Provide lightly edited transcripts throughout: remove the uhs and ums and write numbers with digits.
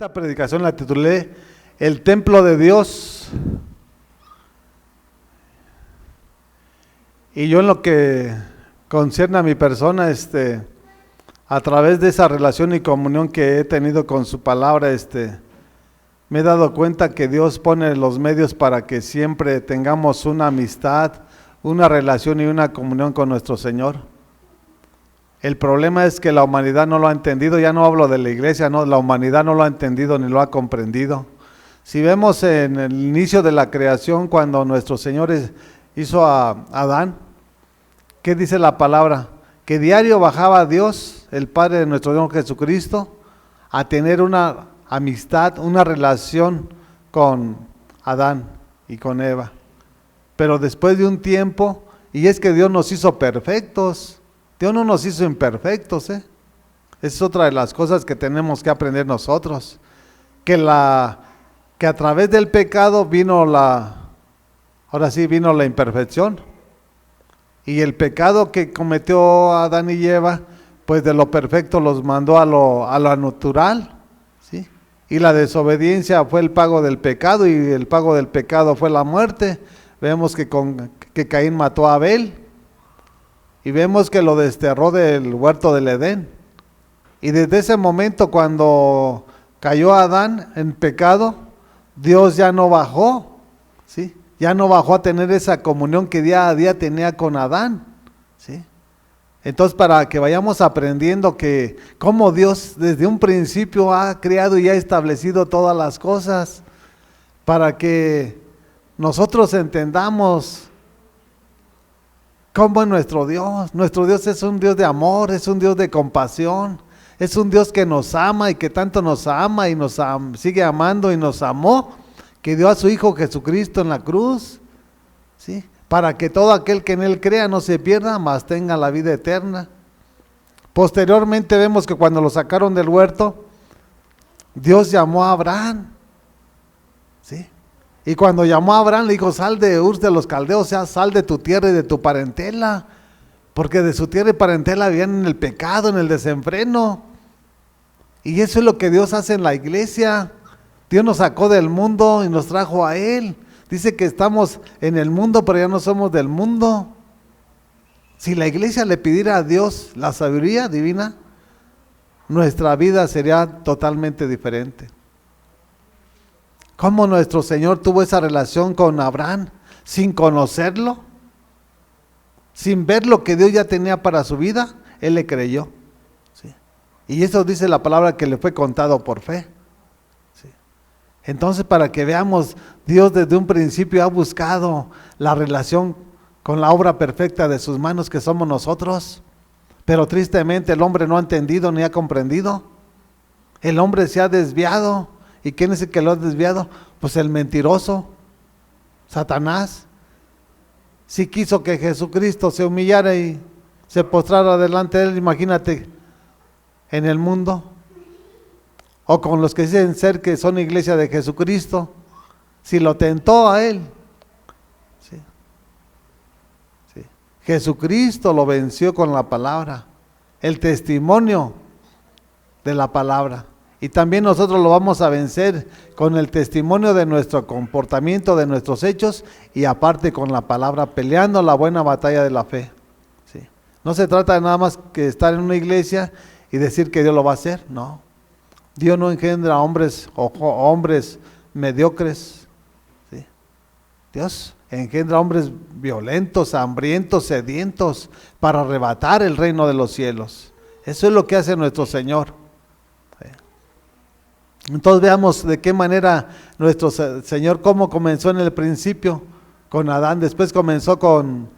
Esta predicación la titulé El Templo de Dios. Y yo en lo que concierne a mi persona, a través de esa relación y comunión que he tenido con su palabra, me he dado cuenta que Dios pone los medios para que siempre tengamos una amistad, una relación y una comunión con nuestro Señor. El problema es que la humanidad no lo ha entendido. Ya no hablo de la iglesia, no, la humanidad no lo ha entendido ni lo ha comprendido. Si vemos en el inicio de la creación, cuando nuestro Señor hizo a Adán, ¿qué dice la palabra? Que diario bajaba Dios, el Padre de nuestro Señor Jesucristo, a tener una amistad, una relación con Adán y con Eva. Pero después de un tiempo, y es que Dios nos hizo perfectos, Dios no nos hizo imperfectos, Esa es otra de las cosas que tenemos que aprender nosotros. Que a través del pecado vino la imperfección. Y el pecado que cometió Adán y Eva, pues de lo perfecto los mandó a lo natural, ¿sí? Y la desobediencia fue el pago del pecado, y el pago del pecado fue la muerte. Vemos que Caín mató a Abel. Y vemos que lo desterró del huerto del Edén. Y desde ese momento, cuando cayó Adán en pecado, Dios ya no bajó, ¿sí? Ya no bajó a tener esa comunión que día a día tenía con Adán, ¿sí? Entonces, para que vayamos aprendiendo que cómo Dios desde un principio ha creado y ha establecido todas las cosas, para que nosotros entendamos cómo es nuestro Dios. Nuestro Dios es un Dios de amor, es un Dios de compasión, es un Dios que nos ama y que tanto nos ama y nos sigue amando y nos amó, que dio a su Hijo Jesucristo en la cruz, ¿sí? Para que todo aquel que en Él crea no se pierda, mas tenga la vida eterna. Posteriormente vemos que cuando lo sacaron del huerto, Dios llamó a Abraham, ¿sí? Y cuando llamó a Abraham le dijo: sal de Ur de los Caldeos, o sea, sal de tu tierra y de tu parentela, porque de su tierra y parentela vivían en el pecado, en el desenfreno. Y eso es lo que Dios hace en la iglesia. Dios nos sacó del mundo y nos trajo a Él. Dice que estamos en el mundo, pero ya no somos del mundo. Si la iglesia le pidiera a Dios la sabiduría divina, nuestra vida sería totalmente diferente. ¿Cómo nuestro Señor tuvo esa relación con Abraham sin conocerlo? Sin ver lo que Dios ya tenía para su vida, Él le creyó, ¿sí? Y eso dice la palabra, que le fue contado por fe, ¿sí? Entonces, para que veamos, Dios desde un principio ha buscado la relación con la obra perfecta de sus manos, que somos nosotros. Pero tristemente el hombre no ha entendido ni ha comprendido. El hombre se ha desviado. ¿Y quién es el que lo ha desviado? Pues el mentiroso, Satanás. Si quiso que Jesucristo se humillara y se postrara delante de Él, imagínate, en el mundo, o con los que dicen ser que son iglesia de Jesucristo, si lo tentó a Él, ¿sí? Sí. Jesucristo lo venció con la palabra, el testimonio de la palabra. Y también nosotros lo vamos a vencer con el testimonio de nuestro comportamiento, de nuestros hechos, y aparte con la palabra, peleando la buena batalla de la fe, ¿sí? No se trata de nada más que estar en una iglesia y decir que Dios lo va a hacer, no. Dios no engendra hombres o hombres mediocres, ¿sí? Dios engendra hombres violentos, hambrientos, sedientos, para arrebatar el reino de los cielos. Eso es lo que hace nuestro Señor. Entonces veamos de qué manera nuestro Señor, cómo comenzó en el principio con Adán, después comenzó con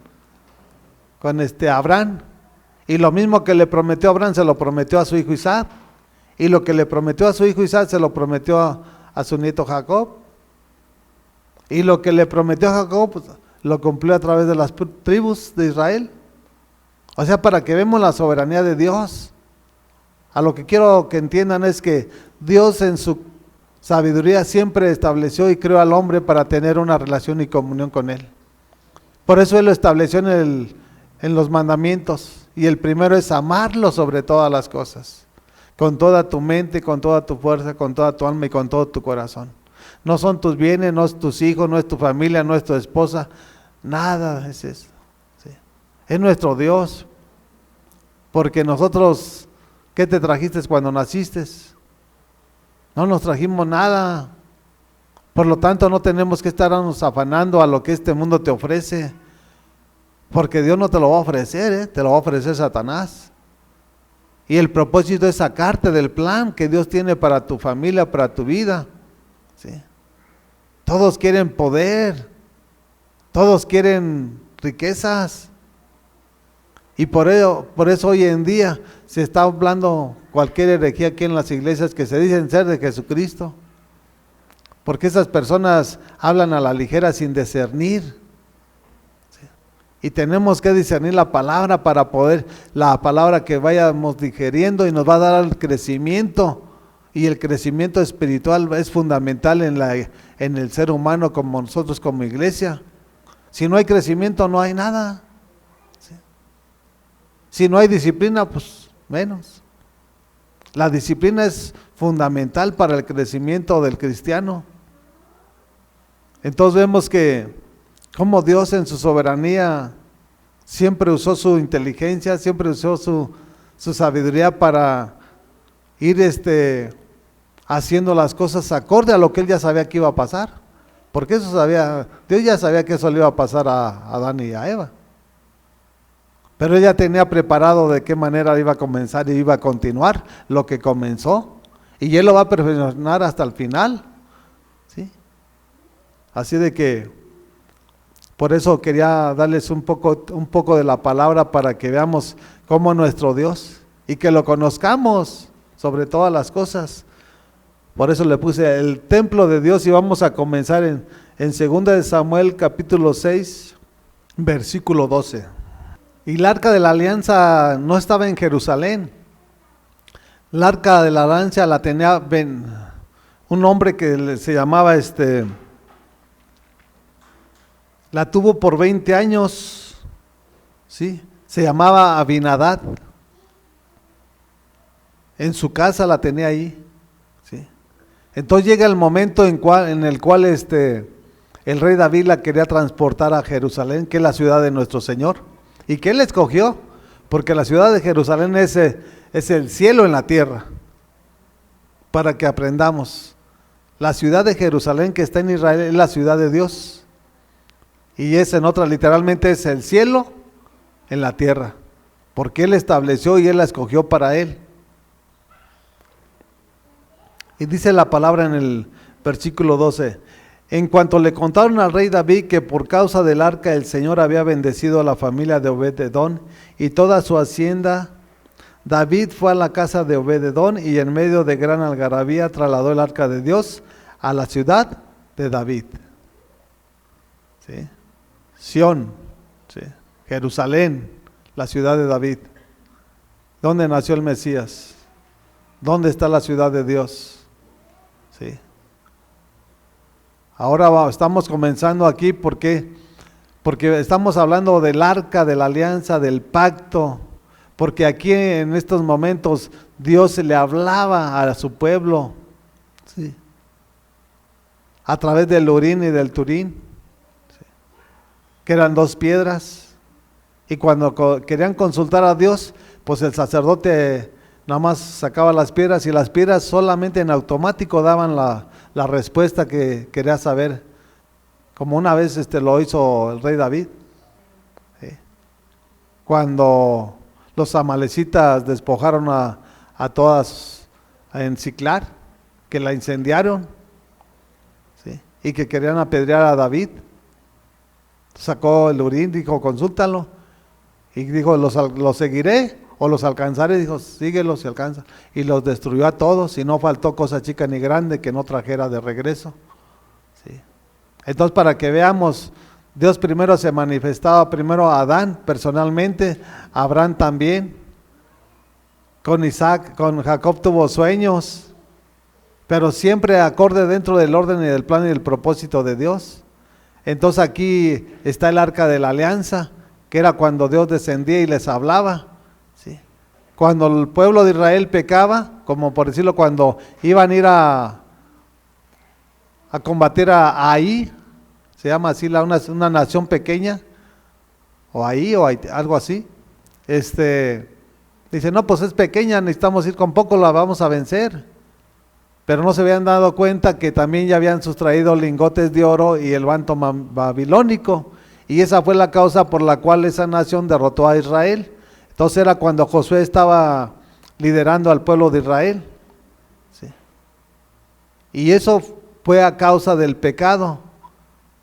Abraham, y lo mismo que le prometió a Abraham se lo prometió a su hijo Isaac, y lo que le prometió a su hijo Isaac se lo prometió a su nieto Jacob, y lo que le prometió a Jacob, pues, lo cumplió a través de las tribus de Israel. O sea, para que vemos la soberanía de Dios. A lo que quiero que entiendan es que Dios en su sabiduría siempre estableció y creó al hombre para tener una relación y comunión con Él. Por eso Él lo estableció en los mandamientos, y el primero es amarlo sobre todas las cosas. con toda tu mente, con toda tu fuerza, con toda tu alma y con todo tu corazón. No son tus bienes, no es tus hijos, no es tu familia, no es tu esposa, nada es eso. ¿Sí? Es nuestro Dios. Porque nosotros, ¿qué te trajiste cuando naciste? No nos trajimos nada. Por lo tanto, no tenemos que estarnos afanando a lo que este mundo te ofrece. Porque Dios no te lo va a ofrecer, te lo va a ofrecer Satanás. Y el propósito es sacarte del plan que Dios tiene para tu familia, para tu vida. ¿Sí? Todos quieren poder, todos quieren riquezas. Y por eso hoy en día se está hablando cualquier herejía aquí en las iglesias que se dicen ser de Jesucristo. Porque esas personas hablan a la ligera sin discernir. Y tenemos que discernir la palabra para poder, la palabra que vayamos digeriendo y nos va a dar el crecimiento. Y el crecimiento espiritual es fundamental en el ser humano como nosotros como iglesia. Si no hay crecimiento no hay nada. ¿Sí? Si no hay disciplina, pues menos. La disciplina es fundamental para el crecimiento del cristiano. Entonces vemos que como Dios en su soberanía siempre usó su inteligencia, siempre usó su sabiduría para ir haciendo las cosas acorde a lo que Él ya sabía que iba a pasar. Porque Dios ya sabía que eso le iba a pasar a Adán y a Eva. Pero Él ya tenía preparado de qué manera iba a comenzar y iba a continuar lo que comenzó. Y Él lo va a perfeccionar hasta el final. ¿Sí? Así de que, por eso quería darles un poco de la palabra para que veamos cómo nuestro Dios y que lo conozcamos sobre todas las cosas. Por eso le puse el templo de Dios y vamos a comenzar en 2 de Samuel capítulo 6, versículo 12. Y el arca de la alianza no estaba en Jerusalén. El arca de la alianza la tenía un hombre que se llamaba la tuvo por 20 años, ¿sí? Se llamaba Abinadab. En su casa la tenía ahí, ¿sí? Entonces llega el momento en el cual el rey David la quería transportar a Jerusalén, que es la ciudad de nuestro Señor. ¿Y qué él escogió? Porque la ciudad de Jerusalén es el cielo en la tierra. Para que aprendamos. La ciudad de Jerusalén que está en Israel es la ciudad de Dios. Y literalmente es el cielo en la tierra. Porque Él estableció y Él la escogió para Él. Y dice la palabra en el versículo 12. En cuanto le contaron al rey David que por causa del arca el Señor había bendecido a la familia de Obed-edom y toda su hacienda, David fue a la casa de Obed-edom y en medio de gran algarabía trasladó el arca de Dios a la ciudad de David. ¿Sí? Sión, ¿sí? Jerusalén, la ciudad de David. ¿Dónde nació el Mesías? ¿Dónde está la ciudad de Dios? ¿Sí? Ahora estamos comenzando aquí porque estamos hablando del arca, de la alianza, del pacto, porque aquí en estos momentos Dios le hablaba a su pueblo, ¿sí? A través del Urín y del Turín, ¿sí? Que eran dos piedras, y cuando querían consultar a Dios, pues el sacerdote nada más sacaba las piedras y las piedras solamente en automático daban la respuesta que quería saber, como una vez lo hizo el rey David, ¿sí? Cuando los amalecitas despojaron a todas en Siclar, que la incendiaron, ¿sí? Y que querían apedrear a David, sacó el Urín, dijo consúltalo, y dijo los seguiré o los alcanzaré, dijo síguelos si alcanza, y los destruyó a todos y no faltó cosa chica ni grande que no trajera de regreso, ¿sí? Entonces para que veamos, Dios primero se manifestaba primero a Adán personalmente, a Abraham también, con Isaac, con Jacob tuvo sueños, pero siempre acorde dentro del orden y del plan y del propósito de Dios. Entonces aquí está el arca de la alianza, que era cuando Dios descendía y les hablaba, ¿sí? cuando el pueblo de Israel pecaba, como por decirlo, cuando iban a ir a combatir a Ahí, se llama así una nación pequeña, o Ahí, o algo así, dice, no, pues es pequeña, necesitamos ir con poco, la vamos a vencer. Pero no se habían dado cuenta que también ya habían sustraído lingotes de oro y el manto babilónico. Y esa fue la causa por la cual esa nación derrotó a Israel. Entonces era cuando Josué estaba liderando al pueblo de Israel. ¿Sí? Y eso fue a causa del pecado.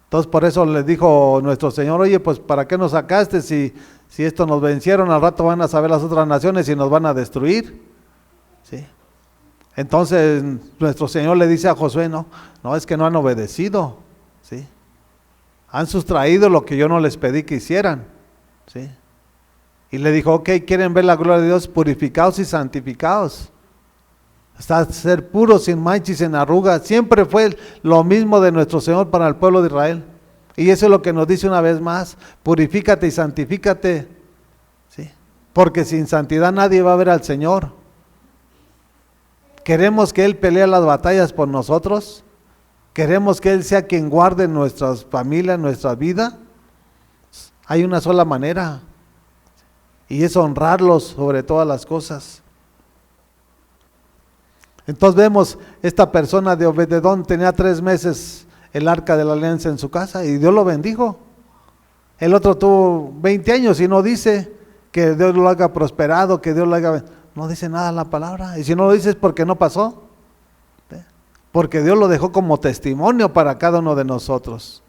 Entonces por eso les dijo nuestro Señor, oye, pues ¿para qué nos sacaste si esto nos vencieron? Al rato van a saber las otras naciones y nos van a destruir. ¿Sí? Entonces nuestro Señor le dice a Josué, no, es que no han obedecido, ¿sí? Han sustraído lo que yo no les pedí que hicieran, ¿sí? Y le dijo, ok, ¿quieren ver la gloria de Dios? Purificados y santificados. Hasta ser puros, sin mancha y sin arrugas. Siempre fue lo mismo de nuestro Señor para el pueblo de Israel. Y eso es lo que nos dice una vez más, purifícate y santifícate, ¿sí? Porque sin santidad nadie va a ver al Señor. ¿Queremos que Él pelee las batallas por nosotros? ¿Queremos que Él sea quien guarde nuestras familias, nuestra vida? Hay una sola manera, y es honrarlos sobre todas las cosas. Entonces vemos, esta persona de Obed-edom tenía 3 meses el arca de la alianza en su casa, y Dios lo bendijo. El otro tuvo 20 años y no dice que Dios lo haga prosperado, que Dios lo haga... No dice nada la palabra, y si no lo dice es porque no pasó, porque Dios lo dejó como testimonio para cada uno de nosotros.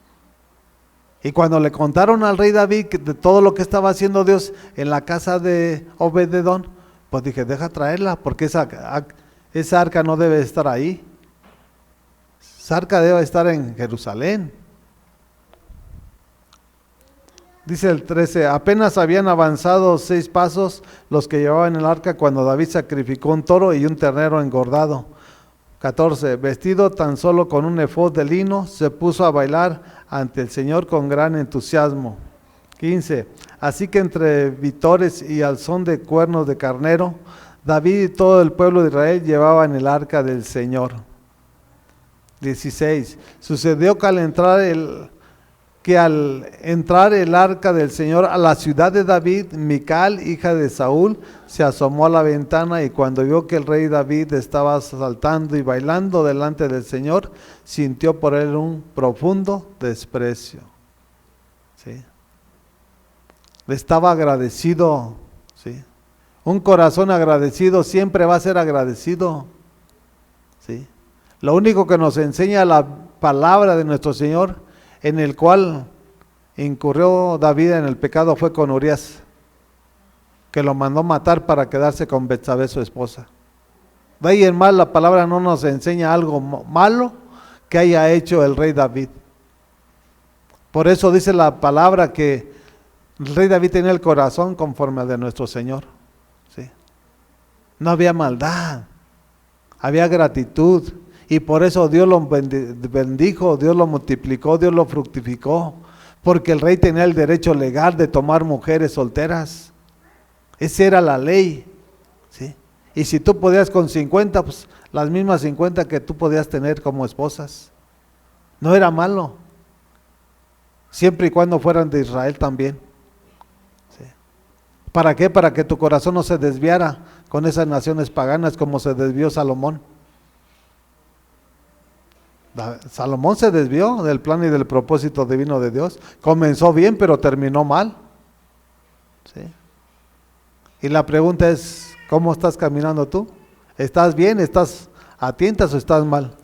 Y cuando le contaron al rey David de todo lo que estaba haciendo Dios en la casa de Obed-edom, pues dije, deja traerla, porque esa arca no debe estar ahí, esa arca debe estar en Jerusalén. Dice el 13, apenas habían avanzado 6 pasos los que llevaban el arca cuando David sacrificó un toro y un ternero engordado. 14, vestido tan solo con un efod de lino, se puso a bailar ante el Señor con gran entusiasmo. 15, así que entre vítores y al son de cuernos de carnero, David y todo el pueblo de Israel llevaban el arca del Señor. 16, sucedió que al entrar el arca del Señor a la ciudad de David, Mical, hija de Saúl, se asomó a la ventana, y cuando vio que el rey David estaba saltando y bailando delante del Señor, sintió por él un profundo desprecio. ¿Sí? Le estaba agradecido, ¿sí? Un corazón agradecido siempre va a ser agradecido, ¿sí? Lo único que nos enseña la palabra de nuestro Señor, en el cual incurrió David en el pecado, fue con Urías, que lo mandó matar para quedarse con Betsabé, su esposa. De ahí en más la palabra no nos enseña algo malo que haya hecho el rey David. Por eso dice la palabra que el rey David tenía el corazón conforme al de nuestro Señor, ¿sí? No había maldad, había gratitud. Y por eso Dios lo bendijo, Dios lo multiplicó, Dios lo fructificó, porque el rey tenía el derecho legal de tomar mujeres solteras. Esa era la ley, ¿sí? Y si tú podías con 50, pues las mismas 50 que tú podías tener como esposas. No era malo, siempre y cuando fueran de Israel también, ¿sí? ¿Para qué? Para que tu corazón no se desviara con esas naciones paganas como se desvió Salomón. Salomón se desvió del plan y del propósito divino de Dios. Comenzó bien, pero terminó mal, ¿sí? Y la pregunta es, ¿cómo estás caminando tú? ¿Estás bien? ¿Estás a tientas o estás mal?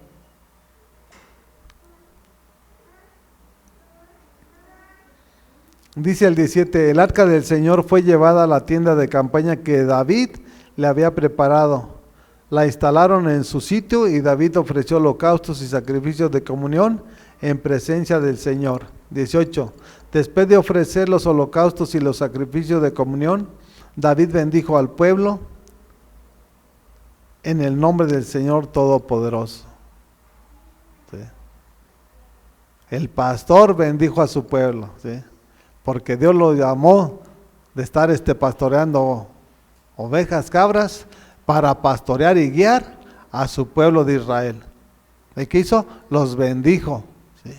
Dice el 17, el arca del Señor fue llevada a la tienda de campaña que David le había preparado. La instalaron en su sitio y David ofreció holocaustos y sacrificios de comunión en presencia del Señor. 18. Después de ofrecer los holocaustos y los sacrificios de comunión, David bendijo al pueblo en el nombre del Señor Todopoderoso. ¿Sí? El pastor bendijo a su pueblo, ¿sí? Porque Dios lo llamó de estar pastoreando ovejas, cabras, para pastorear y guiar a su pueblo de Israel. ¿Y qué hizo? Los bendijo. ¿Sí?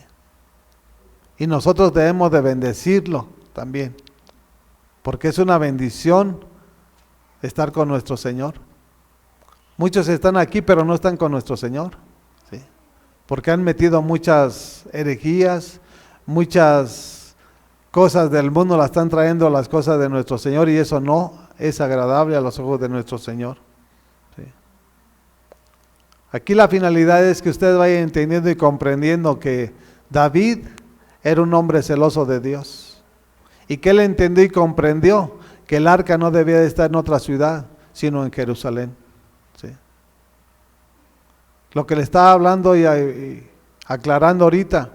Y nosotros debemos de bendecirlo también, porque es una bendición estar con nuestro Señor. Muchos están aquí, pero no están con nuestro Señor, ¿sí? Porque han metido muchas herejías, muchas cosas del mundo, las están trayendo a las cosas de nuestro Señor, y eso no es agradable a los ojos de nuestro Señor. ¿Sí? Aquí la finalidad es que usted vaya entendiendo y comprendiendo que David era un hombre celoso de Dios, y que él entendió y comprendió que el arca no debía de estar en otra ciudad, sino en Jerusalén. ¿Sí? Lo que le estaba hablando y aclarando ahorita,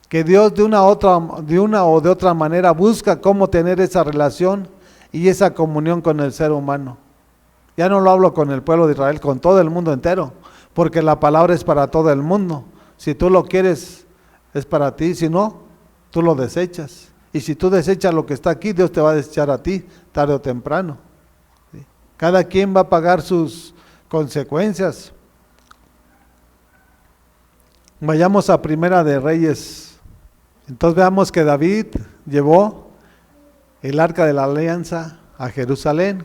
que Dios de una o de otra manera busca cómo tener esa relación y esa comunión con el ser humano. Ya no lo hablo con el pueblo de Israel, con todo el mundo entero, porque la palabra es para todo el mundo. Si tú lo quieres, es para ti; si no, tú lo desechas. Y si tú desechas lo que está aquí, Dios te va a desechar a ti, tarde o temprano. ¿Sí? Cada quien va a pagar sus consecuencias. Vayamos a Primera de Reyes. Entonces veamos que David llevó el arca de la alianza a Jerusalén.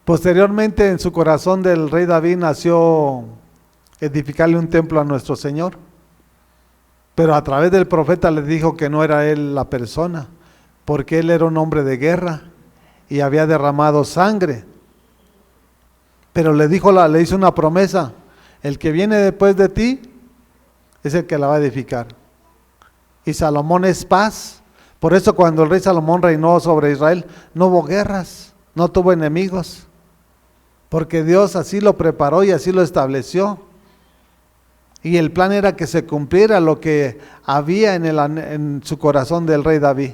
Posteriormente, en su corazón del rey David nació edificarle un templo a nuestro Señor. Pero a través del profeta le dijo que no era él la persona, porque él era un hombre de guerra y había derramado sangre. Pero le hizo una promesa: el que viene después de ti es el que la va a edificar. Y Salomón es paz. Por eso cuando el rey Salomón reinó sobre Israel, no hubo guerras, no tuvo enemigos, porque Dios así lo preparó y así lo estableció. Y el plan era que se cumpliera lo que había en su corazón del rey David.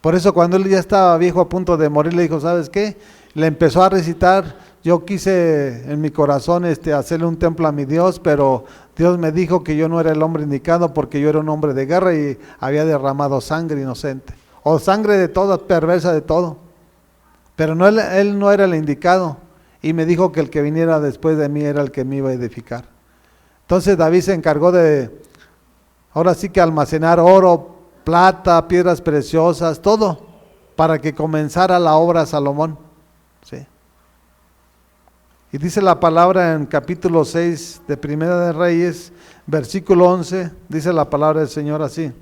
Por eso cuando él ya estaba viejo, a punto de morir, le dijo: ¿sabes qué? Le empezó a recitar: yo quise en mi corazón hacerle un templo a mi Dios, pero Dios me dijo que yo no era el hombre indicado, porque yo era un hombre de guerra y había derramado sangre inocente, o sangre de todo, perversa de todo. Pero no, él no era el indicado, y me dijo que el que viniera después de mí era el que me iba a edificar. Entonces David se encargó de, ahora sí que almacenar oro, plata, piedras preciosas, todo, para que comenzara la obra Salomón. ¿Sí? Y dice la palabra en capítulo 6 de Primera de Reyes, versículo 11, dice la palabra del Señor así.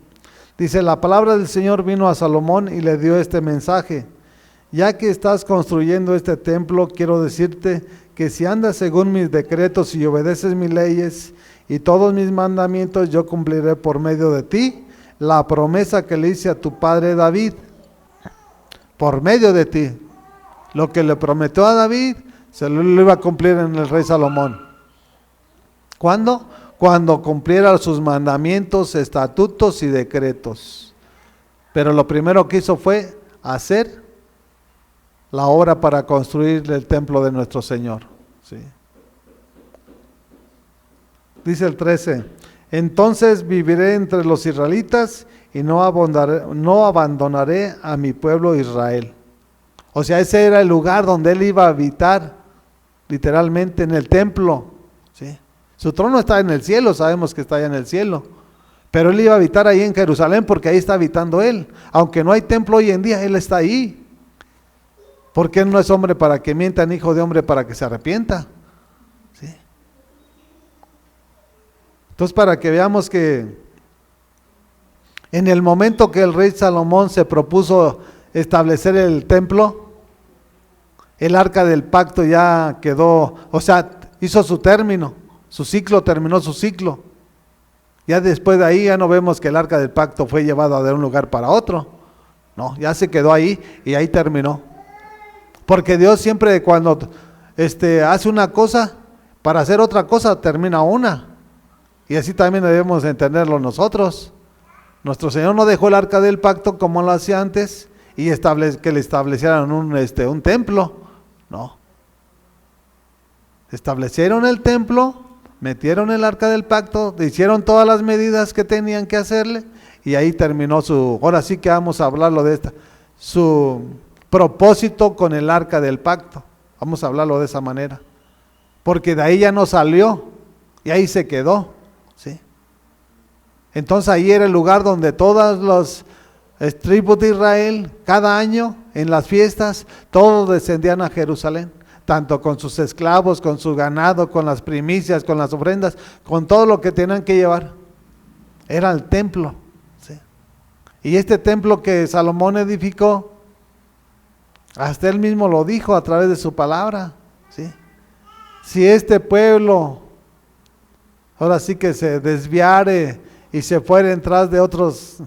Dice: la palabra del Señor vino a Salomón y le dio este mensaje: ya que estás construyendo este templo, quiero decirte que si andas según mis decretos y obedeces mis leyes y todos mis mandamientos, yo cumpliré por medio de ti la promesa que le hice a tu padre David. Por medio de ti. Lo que le prometió a David, se lo iba a cumplir en el rey Salomón. ¿Cuándo? Cuando cumpliera sus mandamientos, estatutos y decretos. Pero lo primero que hizo fue hacer la obra para construir el templo de nuestro Señor. ¿Sí? Dice el 13: entonces viviré entre los israelitas y no abandonaré a mi pueblo Israel. O sea, ese era el lugar donde él iba a habitar, literalmente en el templo. ¿Sí? Su trono está en el cielo, sabemos que está allá en el cielo, pero él iba a habitar ahí en Jerusalén, porque ahí está habitando él. Aunque no hay templo hoy en día, él está ahí. Porque él no es hombre para que mienta, ni hijo de hombre para que se arrepienta. ¿Sí? Entonces, para que veamos que en el momento que el rey Salomón se propuso establecer el templo, el arca del pacto ya quedó, o sea, hizo su término, su ciclo, terminó su ciclo. Ya después de ahí ya no vemos que el arca del pacto fue llevado de un lugar para otro. No, ya se quedó ahí y ahí terminó. Porque Dios siempre cuando hace una cosa, para hacer otra cosa termina una. Y así también debemos entenderlo nosotros. Nuestro Señor no dejó el arca del pacto como lo hacía antes y que le establecieran un templo. No. Establecieron el templo, metieron el arca del pacto, hicieron todas las medidas que tenían que hacerle y ahí terminó ahora sí que vamos a hablarlo de su propósito con el arca del pacto. Vamos a hablarlo de esa manera. Porque de ahí ya no salió y ahí se quedó. ¿Sí? Entonces ahí era el lugar donde todas las tribus de Israel, cada año en las fiestas, todos descendían a Jerusalén, tanto con sus esclavos, con su ganado, con las primicias, con las ofrendas, con todo lo que tenían que llevar. Era el templo. ¿Sí? Y este templo que Salomón edificó, hasta él mismo lo dijo a través de su palabra. ¿Sí? Si este pueblo ahora sí que se desviare y se fuera en tras de otros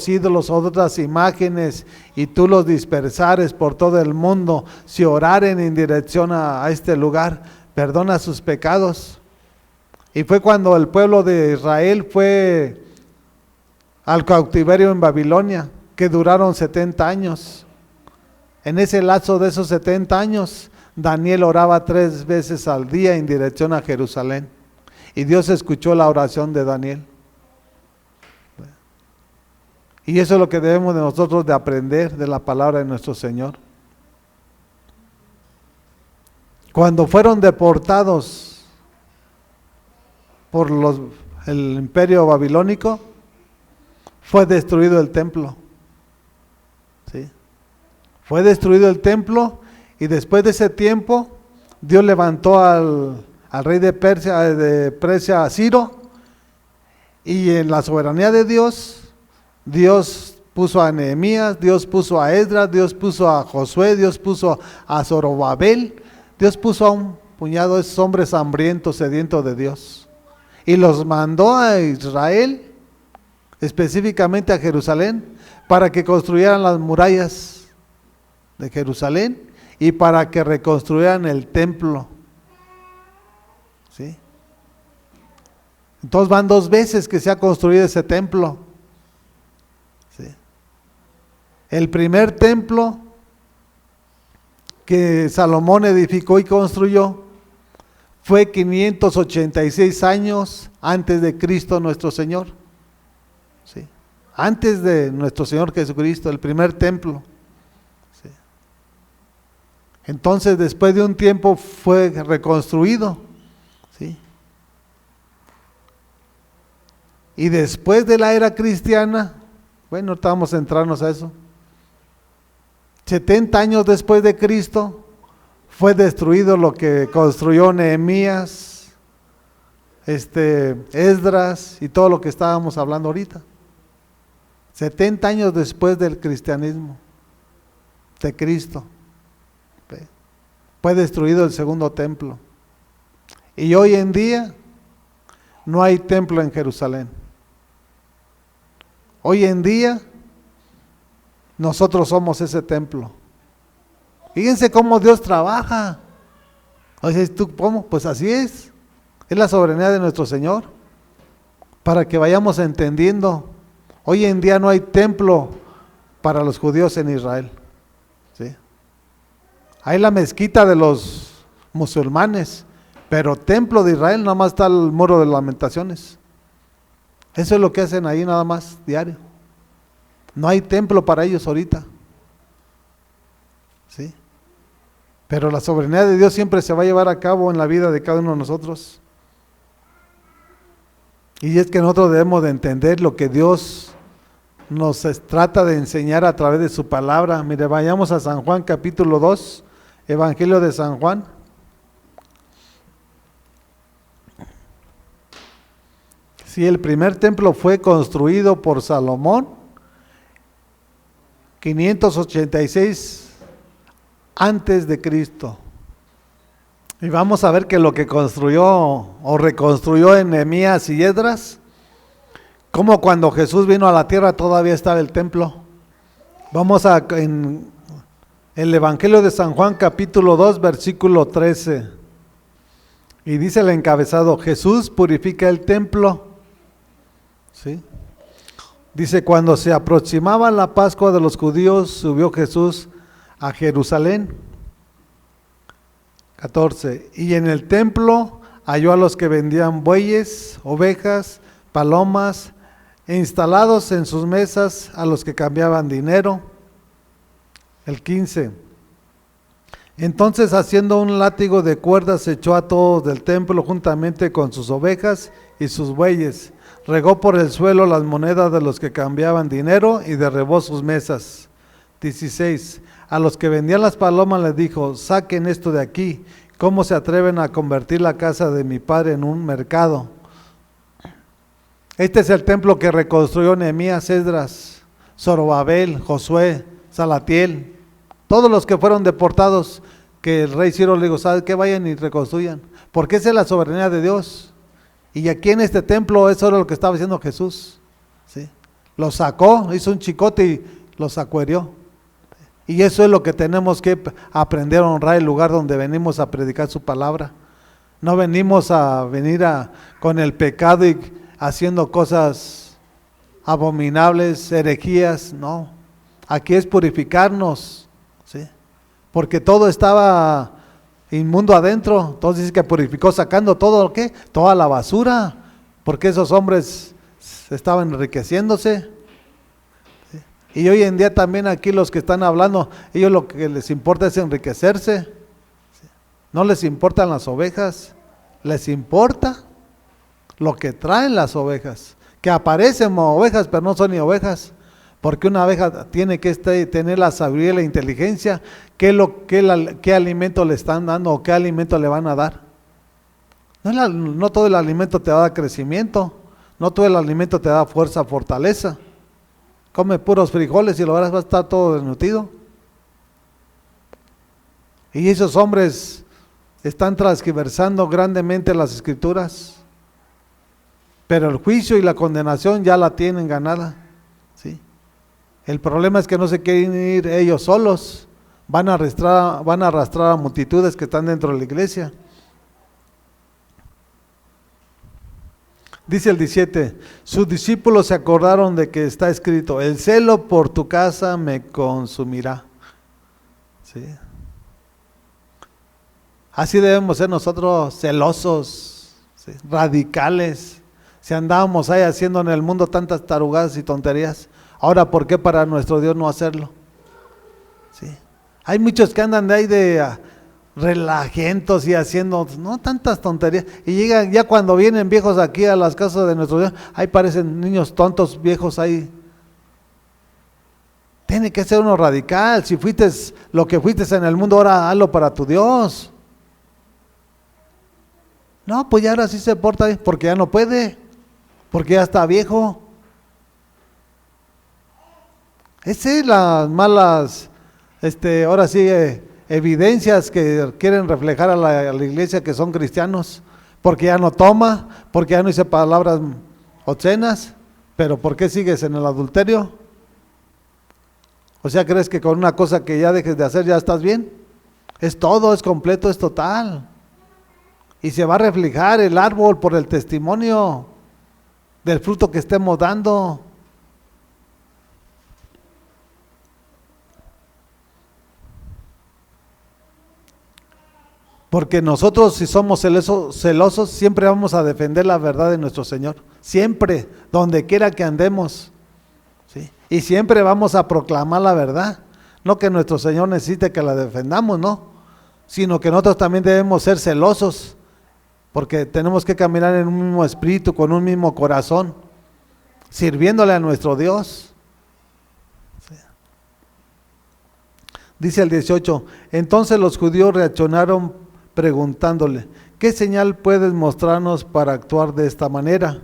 ídolos, otras imágenes, y tú los dispersares por todo el mundo, si oraren en dirección a este lugar, perdona sus pecados. Y fue cuando el pueblo de Israel fue al cautiverio en Babilonia, que duraron 70 años. En ese lapso de esos 70 años, Daniel oraba 3 veces al día en dirección a Jerusalén. Y Dios escuchó la oración de Daniel. Y eso es lo que debemos de nosotros de aprender de la palabra de nuestro Señor. Cuando fueron deportados por el imperio babilónico, fue destruido el templo. ¿Sí? Fue destruido el templo y después de ese tiempo, Dios levantó al rey de Persia, a Ciro, y en la soberanía de Dios, Dios puso a Nehemías, Dios puso a Esdras, Dios puso a Josué, Dios puso a Zorobabel, Dios puso a un puñado de esos hombres hambrientos, sedientos de Dios. Y los mandó a Israel, específicamente a Jerusalén, para que construyeran las murallas de Jerusalén y para que reconstruyeran el templo. ¿Sí? Entonces van 2 veces que se ha construido ese templo. ¿Sí? El primer templo que Salomón edificó y construyó fue 586 años antes de Cristo nuestro Señor. ¿Sí? Antes de nuestro Señor Jesucristo, el primer templo. ¿Sí? Entonces después de un tiempo fue reconstruido. ¿Sí? Y después de la era cristiana, bueno, ahorita vamos a centrarnos a eso. 70 años después de Cristo, fue destruido lo que construyó Nehemías, Esdras y todo lo que estábamos hablando ahorita. 70 años después del cristianismo, de Cristo, fue destruido el segundo templo. Y hoy en día no hay templo en Jerusalén. Hoy en día nosotros somos ese templo. Fíjense cómo Dios trabaja. O sea, ¿tú cómo? Pues así es. Es la soberanía de nuestro Señor. Para que vayamos entendiendo. Hoy en día no hay templo para los judíos en Israel. ¿Sí? Hay la mezquita de los musulmanes, pero templo de Israel nada más está el muro de lamentaciones. Eso es lo que hacen ahí nada más diario. No hay templo para ellos ahorita. ¿Sí? Pero la soberanía de Dios siempre se va a llevar a cabo en la vida de cada uno de nosotros. Y es que nosotros debemos de entender lo que Dios nos trata de enseñar a través de su palabra. Mire, vayamos a San Juan capítulo 2, Evangelio de San Juan. Sí, el primer templo fue construido por Salomón, 586 antes de Cristo. Y vamos a ver que lo que construyó o reconstruyó en Nehemías y Esdras, como cuando Jesús vino a la tierra todavía estaba el templo. Vamos en el Evangelio de San Juan capítulo 2 versículo 13. Y dice el encabezado: Jesús purifica el templo. ¿Sí? Dice: cuando se aproximaba la Pascua de los judíos, subió Jesús a Jerusalén. 14. Y en el templo halló a los que vendían bueyes, ovejas, palomas, e instalados en sus mesas a los que cambiaban dinero. El 15. Entonces, haciendo un látigo de cuerdas, echó a todos del templo juntamente con sus ovejas y sus bueyes. Regó por el suelo las monedas de los que cambiaban dinero y derribó sus mesas. 16. A los que vendían las palomas les dijo: saquen esto de aquí. ¿Cómo se atreven a convertir la casa de mi padre en un mercado? Este es el templo que reconstruyó Nehemías, Esdras, Zorobabel, Josué, Salatiel, todos los que fueron deportados, que el rey Ciro le dijo: ¿sabes qué? Vayan y reconstruyan, porque esa es la soberanía de Dios. Y aquí en este templo eso era lo que estaba haciendo Jesús, ¿sí? Los sacó, hizo un chicote y los sacuerió. Y eso es lo que tenemos que aprender a honrar, el lugar donde venimos a predicar su palabra. No venimos a venir con el pecado y haciendo cosas abominables, herejías, no. Aquí es purificarnos, ¿sí? Porque todo estaba inmundo adentro. Entonces dice que purificó sacando todo lo que, toda la basura, porque esos hombres estaban enriqueciéndose. ¿Sí? Y hoy en día también aquí los que están hablando, ellos lo que les importa es enriquecerse. ¿Sí? No les importan las ovejas, les importa lo que traen las ovejas, que aparecen como ovejas, pero no son ni ovejas. Porque una abeja tiene que tener la sabiduría y la inteligencia, qué alimento le están dando o qué alimento le van a dar. No todo el alimento te da crecimiento, no todo el alimento te da fuerza, fortaleza. Come puros frijoles y lo verás, va a estar todo desnutrido. Y esos hombres están transgiversando grandemente las escrituras, pero el juicio y la condenación ya la tienen ganada, ¿sí? El problema es que no se quieren ir ellos solos, van a arrastrar a multitudes que están dentro de la iglesia. Dice el 17, sus discípulos se acordaron de que está escrito: el celo por tu casa me consumirá. ¿Sí? Así debemos ser nosotros, celosos, ¿sí? Radicales. Si andábamos ahí haciendo en el mundo tantas tarugadas y tonterías, ahora, ¿por qué para nuestro Dios no hacerlo? ¿Sí? Hay muchos que andan de ahí de relajentos y haciendo no tantas tonterías, y llegan ya cuando vienen viejos aquí a las casas de nuestro Dios, ahí parecen niños tontos viejos ahí. Tiene que ser uno radical. Si fuiste lo que fuiste en el mundo, ahora hazlo para tu Dios. No, pues ya ahora sí se porta, porque ya no puede, porque ya está viejo. Esas son las malas, ahora sí, evidencias que quieren reflejar a la iglesia que son cristianos, porque ya no toma, porque ya no dice palabras obscenas, pero ¿por qué sigues en el adulterio? O sea, ¿crees que con una cosa que ya dejes de hacer ya estás bien? Es todo, es completo, es total. Y se va a reflejar el árbol por el testimonio del fruto que estemos dando. Porque nosotros, si somos celosos, siempre vamos a defender la verdad de nuestro Señor. Siempre, donde quiera que andemos. ¿Sí? Y siempre vamos a proclamar la verdad. No que nuestro Señor necesite que la defendamos, no. Sino que nosotros también debemos ser celosos. Porque tenemos que caminar en un mismo espíritu, con un mismo corazón, sirviéndole a nuestro Dios. ¿Sí? Dice el 18, entonces los judíos reaccionaron preguntándole: ¿qué señal puedes mostrarnos para actuar de esta manera?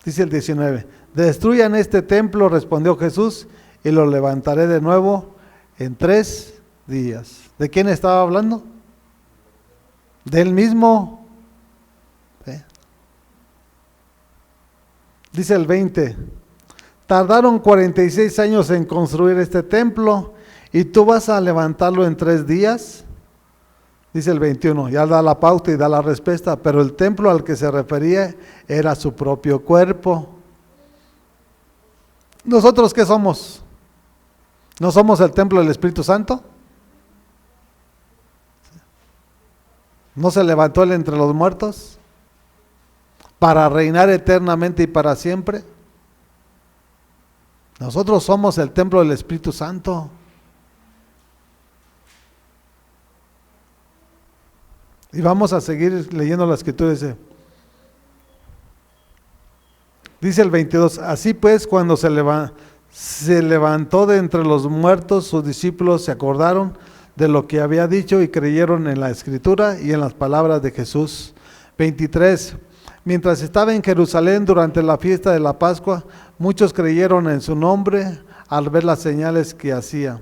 Dice el 19, destruyan este templo, respondió Jesús, y lo levantaré de nuevo en 3 días. ¿De quién estaba hablando? De él mismo. ¿Sí? Dice el 20, tardaron 46 años en construir este templo, y tú vas a levantarlo en 3 días. Dice el 21, ya da la pauta y da la respuesta, pero el templo al que se refería era su propio cuerpo. ¿Nosotros qué somos? ¿No somos el templo del Espíritu Santo? ¿No se levantó él entre los muertos para reinar eternamente y para siempre? Nosotros somos el templo del Espíritu Santo. Y vamos a seguir leyendo la escritura. Dice el 22, así pues cuando se levantó de entre los muertos, sus discípulos se acordaron de lo que había dicho y creyeron en la escritura y en las palabras de Jesús. 23, mientras estaba en Jerusalén durante la fiesta de la Pascua, muchos creyeron en su nombre al ver las señales que hacía.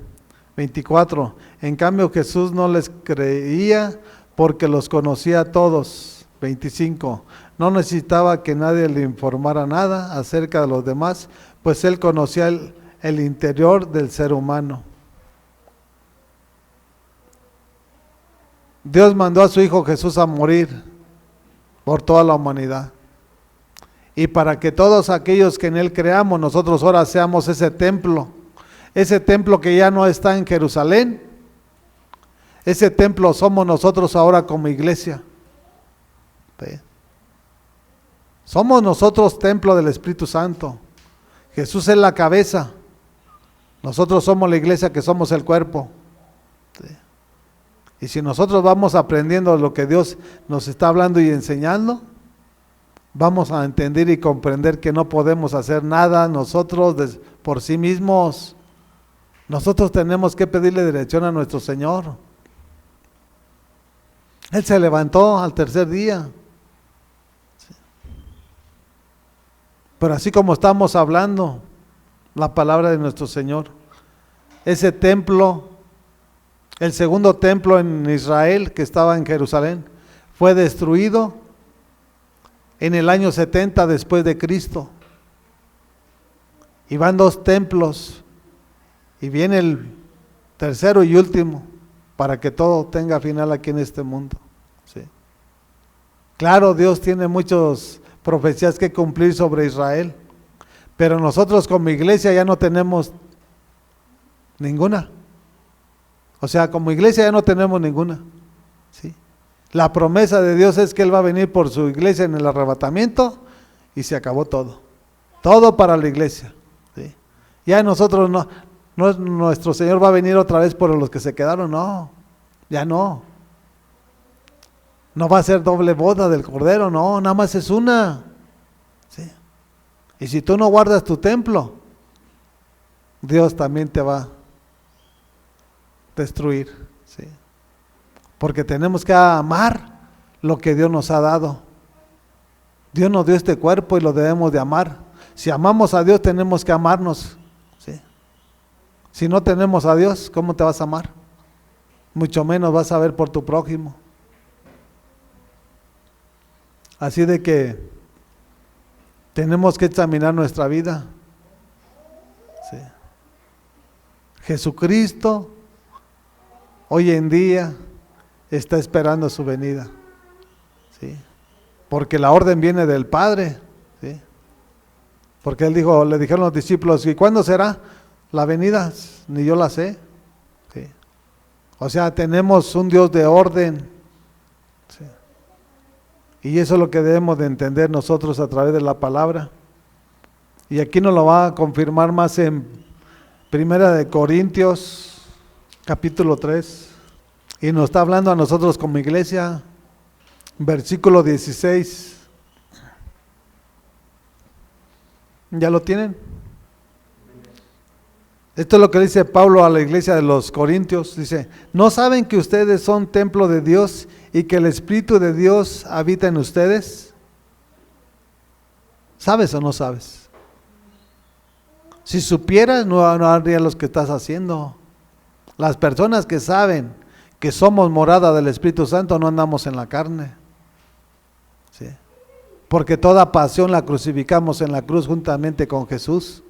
24, en cambio Jesús no les creía porque los conocía a todos. 25, no necesitaba que nadie le informara nada acerca de los demás, pues él conocía el interior del ser humano. Dios mandó a su Hijo Jesús a morir por toda la humanidad. Y para que todos aquellos que en Él creamos, nosotros ahora seamos ese templo que ya no está en Jerusalén. Ese templo somos nosotros ahora como iglesia. ¿Sí? Somos nosotros templo del Espíritu Santo. Jesús es la cabeza. Nosotros somos la iglesia que somos el cuerpo. ¿Sí? Y si nosotros vamos aprendiendo lo que Dios nos está hablando y enseñando, vamos a entender y comprender que no podemos hacer nada nosotros por sí mismos. Nosotros tenemos que pedirle dirección a nuestro Señor. Él se levantó al tercer día. Pero así como estamos hablando la palabra de nuestro Señor, ese templo, el segundo templo en Israel que estaba en Jerusalén, fue destruido en el año 70 después de Cristo. Y van 2 templos y viene el tercero y último para que todo tenga final aquí en este mundo. ¿Sí? Claro, Dios tiene muchas profecías que cumplir sobre Israel, pero nosotros como iglesia ya no tenemos ninguna. O sea, como iglesia ya no tenemos ninguna. ¿Sí? La promesa de Dios es que Él va a venir por su iglesia en el arrebatamiento y se acabó todo. Todo para la iglesia. ¿Sí? Ya nosotros no, nuestro Señor va a venir otra vez por los que se quedaron, no, ya no. No va a ser doble boda del Cordero, no, nada más es una. ¿Sí? Y si tú no guardas tu templo, Dios también te va a destruir. ¿Sí? Porque tenemos que amar lo que Dios nos ha dado. Dios nos dio este cuerpo y lo debemos de amar. Si amamos a Dios, tenemos que amarnos. ¿Sí? Si no tenemos a Dios, ¿cómo te vas a amar? Mucho menos vas a ver por tu prójimo. Así de que tenemos que examinar nuestra vida. ¿Sí? Jesucristo hoy en día está esperando su venida. ¿Sí? Porque la orden viene del Padre. ¿Sí? Porque Él dijo, le dijeron los discípulos, ¿y cuándo será la venida? Ni yo la sé. ¿Sí? O sea, tenemos un Dios de orden. ¿Sí? Y eso es lo que debemos de entender nosotros a través de la palabra. Y aquí nos lo va a confirmar más en Primera de Corintios, capítulo 3. Y nos está hablando a nosotros como iglesia, versículo 16. ¿Ya lo tienen? Esto es lo que dice Pablo a la iglesia de los Corintios. Dice, ¿no saben que ustedes son templo de Dios y que el Espíritu de Dios habita en ustedes? ¿Sabes o no sabes? Si supieras, no harías lo que estás haciendo. Las personas que saben que somos morada del Espíritu Santo no andamos en la carne. ¿Sí? Porque toda pasión la crucificamos en la cruz juntamente con Jesús.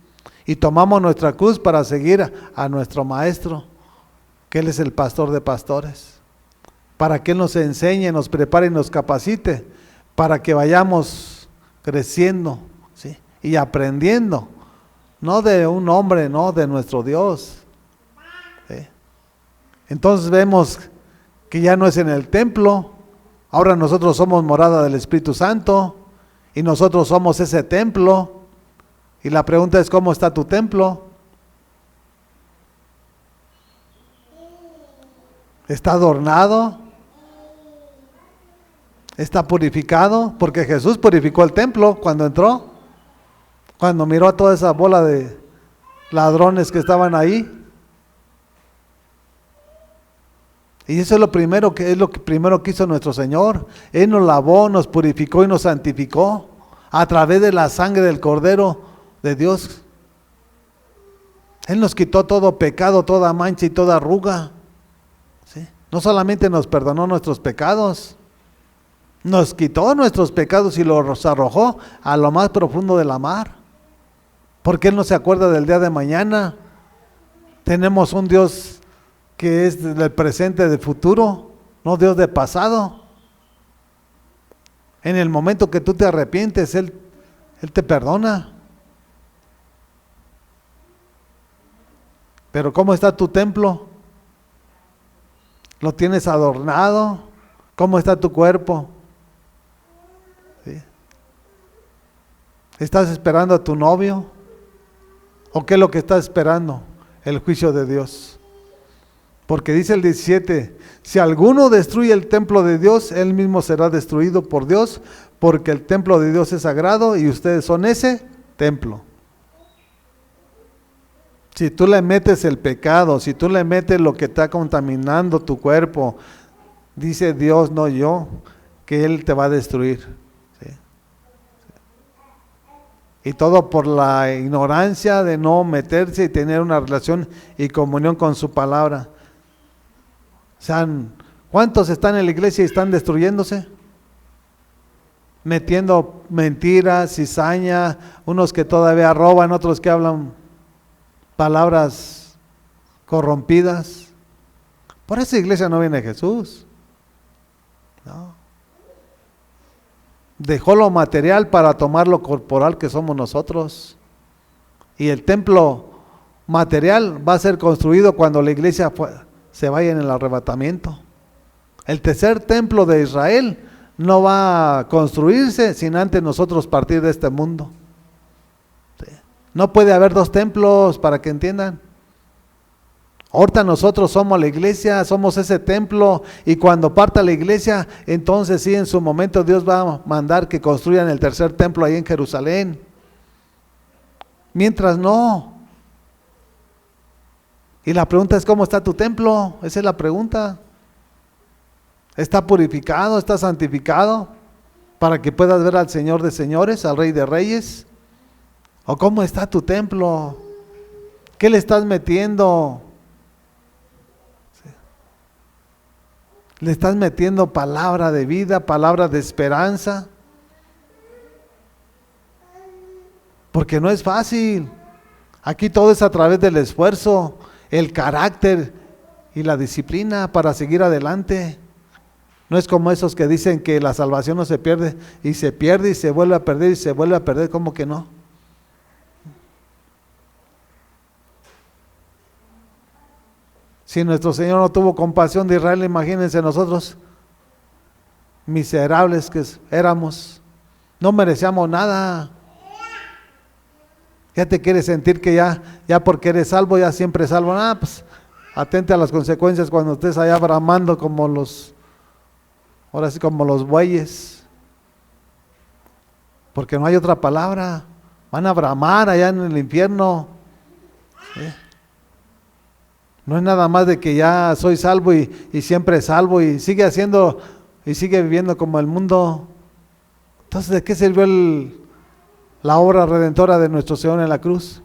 Y tomamos nuestra cruz para seguir a nuestro Maestro, que Él es el pastor de pastores, para que Él nos enseñe, nos prepare y nos capacite, para que vayamos creciendo, ¿sí? Y aprendiendo, no de un hombre, no de nuestro Dios. ¿Sí? Entonces vemos que ya no es en el templo, ahora nosotros somos morada del Espíritu Santo, y nosotros somos ese templo. Y la pregunta es, ¿cómo está tu templo? ¿Está adornado? Está purificado, porque Jesús purificó el templo cuando entró, cuando miró a toda esa bola de ladrones que estaban ahí. Y eso es lo primero que hizo nuestro Señor. Él nos lavó, nos purificó y nos santificó a través de la sangre del Cordero de Dios. Él nos quitó todo pecado, toda mancha y toda arruga. ¿Sí? No solamente nos perdonó nuestros pecados, nos quitó nuestros pecados y los arrojó a lo más profundo de la mar. Porque Él no se acuerda del día de mañana. Tenemos un Dios que es del presente, del futuro, no Dios de pasado. En el momento que tú te arrepientes, Él te perdona. Pero ¿cómo está tu templo? ¿Lo tienes adornado? ¿Cómo está tu cuerpo? ¿Sí? ¿Estás esperando a tu novio? ¿O qué es lo que estás esperando? El juicio de Dios. Porque dice el 17, si alguno destruye el templo de Dios, él mismo será destruido por Dios, porque el templo de Dios es sagrado y ustedes son ese templo. Si tú le metes el pecado, si tú le metes lo que está contaminando tu cuerpo, dice Dios, no yo, que Él te va a destruir. ¿Sí? Y todo por la ignorancia de no meterse y tener una relación y comunión con su palabra. O sea, ¿cuántos están en la iglesia y están destruyéndose? Metiendo mentiras, cizaña, unos que todavía roban, otros que hablan palabras corrompidas. Por esa iglesia no viene Jesús. No. Dejó lo material para tomar lo corporal que somos nosotros. Y el templo material va a ser construido cuando la iglesia se vaya en el arrebatamiento. El tercer templo de Israel no va a construirse sin antes nosotros partir de este mundo. Sí. No puede haber dos templos, para que entiendan. Ahorita nosotros somos la iglesia, somos ese templo, y cuando parta la iglesia, entonces sí, en su momento Dios va a mandar que construyan el tercer templo ahí en Jerusalén. Mientras no. Y la pregunta es, ¿cómo está tu templo? Esa es la pregunta. ¿Está purificado? ¿Está santificado? Para que puedas ver al Señor de señores, al Rey de reyes. ¿O cómo está tu templo? ¿Qué le estás metiendo? ¿Le estás metiendo palabra de vida, palabra de esperanza? Porque no es fácil. Aquí todo es a través del esfuerzo, el carácter y la disciplina para seguir adelante. No es como esos que dicen que la salvación no se pierde y se pierde y se vuelve a perder y se vuelve a perder. ¿Cómo que no? Si nuestro Señor no tuvo compasión de Israel, imagínense nosotros, miserables que éramos, no merecíamos nada. Ya te quieres sentir que ya porque eres salvo, ya siempre salvo. Pues atente a las consecuencias cuando estés allá bramando como ahora sí como los bueyes. Porque no hay otra palabra. Van a bramar allá en el infierno. ¿Sí? No es nada más de que ya soy salvo y siempre salvo y sigue haciendo y sigue viviendo como el mundo. Entonces, ¿de qué sirvió la obra redentora de nuestro Señor en la cruz?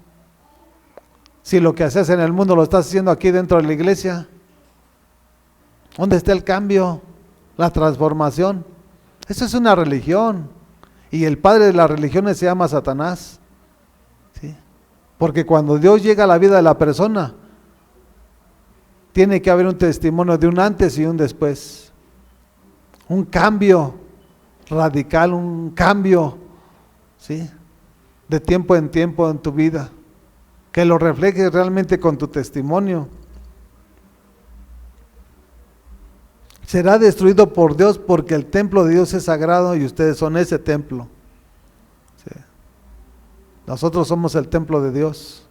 Si lo que haces en el mundo lo estás haciendo aquí dentro de la iglesia. ¿Dónde está el cambio? La transformación. Eso es una religión. Y el padre de las religiones se llama Satanás. ¿Sí? Porque cuando Dios llega a la vida de la persona, tiene que haber un testimonio de un antes y un después. Un cambio radical, un cambio, ¿sí?, de tiempo en tiempo en tu vida. Que lo reflejes realmente con tu testimonio. Será destruido por Dios porque el templo de Dios es sagrado y ustedes son ese templo. ¿Sí? Nosotros somos el templo de Dios.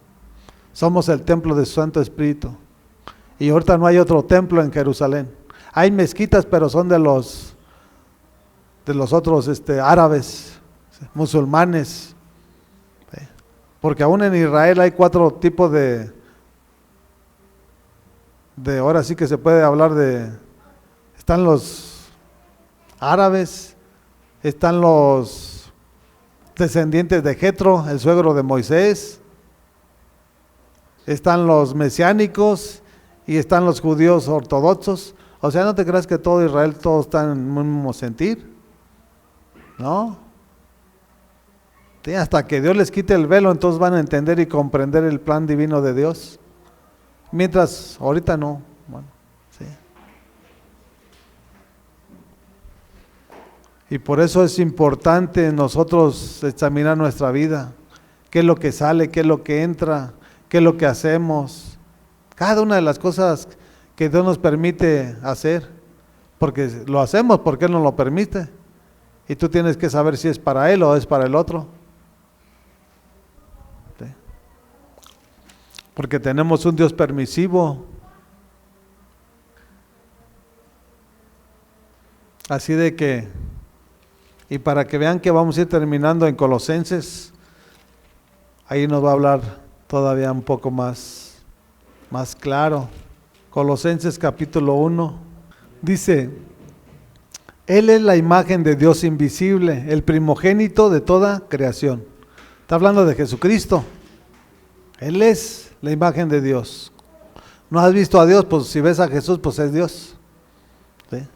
Somos el templo de su Santo Espíritu. Y ahorita no hay otro templo en Jerusalén. Hay mezquitas, pero son de los de los otros árabes, musulmanes. Porque aún en Israel hay 4 tipos de ahora sí que se puede hablar están los árabes, están los descendientes de Jetro, el suegro de Moisés, están los mesiánicos y están los judíos ortodoxos. O sea, no te creas que todo Israel, todos están en el mismo sentir, ¿no? Sí, hasta que Dios les quite el velo, entonces van a entender y comprender el plan divino de Dios. Mientras, ahorita no. Bueno, sí. Y por eso es importante nosotros examinar nuestra vida. ¿Qué es lo que sale? ¿Qué es lo que entra? ¿Qué es lo que hacemos? Cada una de las cosas que Dios nos permite hacer. Porque lo hacemos porque Él nos lo permite. Y tú tienes que saber si es para Él o es para el otro. ¿Sí? Porque tenemos un Dios permisivo. Así de que, y para que vean que vamos a ir terminando en Colosenses, ahí nos va a hablar todavía un poco más claro. Colosenses capítulo 1, dice: Él es la imagen de Dios invisible, el primogénito de toda creación. Está hablando de Jesucristo. Él es la imagen de Dios. ¿No has visto a Dios? Pues si ves a Jesús, pues es Dios. ¿Sí?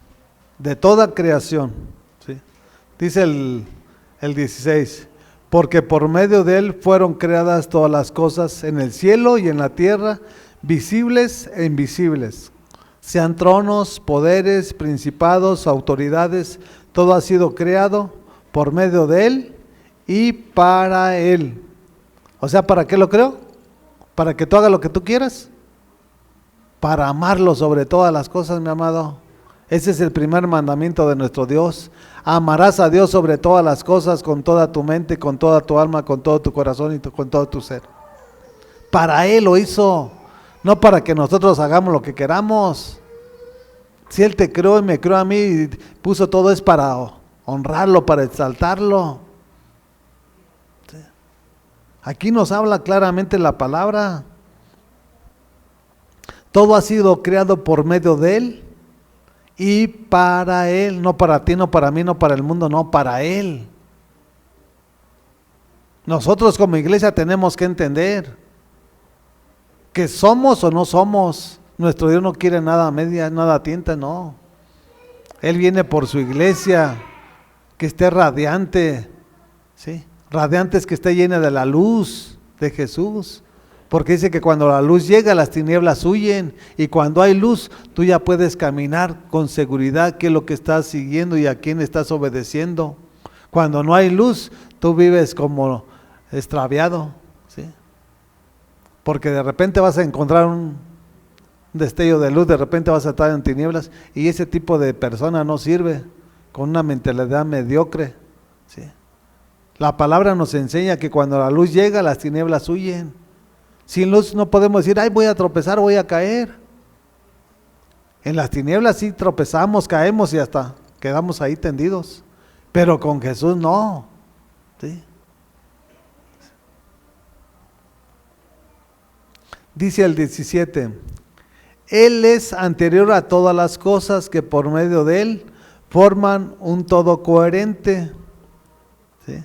De toda creación. ¿Sí? Dice el 16, porque por medio de Él fueron creadas todas las cosas en el cielo y en la tierra, visibles e invisibles. Sean tronos, poderes, principados, autoridades, todo ha sido creado por medio de Él y para Él. O sea, ¿para qué lo creó? ¿Para que tú hagas lo que tú quieras? Para amarlo sobre todas las cosas, mi amado. Ese es el primer mandamiento de nuestro Dios. Amarás a Dios sobre todas las cosas, con toda tu mente, con toda tu alma, con todo tu corazón y con todo tu ser. Para Él lo hizo, no para que nosotros hagamos lo que queramos. Si Él te creó y me creó a mí y puso todo, es para honrarlo, para exaltarlo. Aquí nos habla claramente la palabra. Todo ha sido creado por medio de Él y para Él, no para ti, no para mí, no para el mundo, no, para Él. Nosotros como iglesia tenemos que entender que somos o no somos. Nuestro Dios no quiere nada media, nada tienta, no. Él viene por su iglesia, que esté radiante, ¿sí? Radiante es que esté llena de la luz de Jesús. Porque dice que cuando la luz llega, las tinieblas huyen. Y cuando hay luz, tú ya puedes caminar con seguridad qué es lo que estás siguiendo y a quién estás obedeciendo. Cuando no hay luz, tú vives como extraviado, ¿sí? Porque de repente vas a encontrar un destello de luz, de repente vas a estar en tinieblas. Y ese tipo de persona no sirve, con una mentalidad mediocre, ¿sí? La palabra nos enseña que cuando la luz llega, las tinieblas huyen. Sin luz no podemos decir, ay, voy a tropezar, voy a caer. En las tinieblas sí tropezamos, caemos y hasta quedamos ahí tendidos. Pero con Jesús no. ¿Sí? Dice el 17, Él es anterior a todas las cosas, que por medio de Él forman un todo coherente. ¿Sí?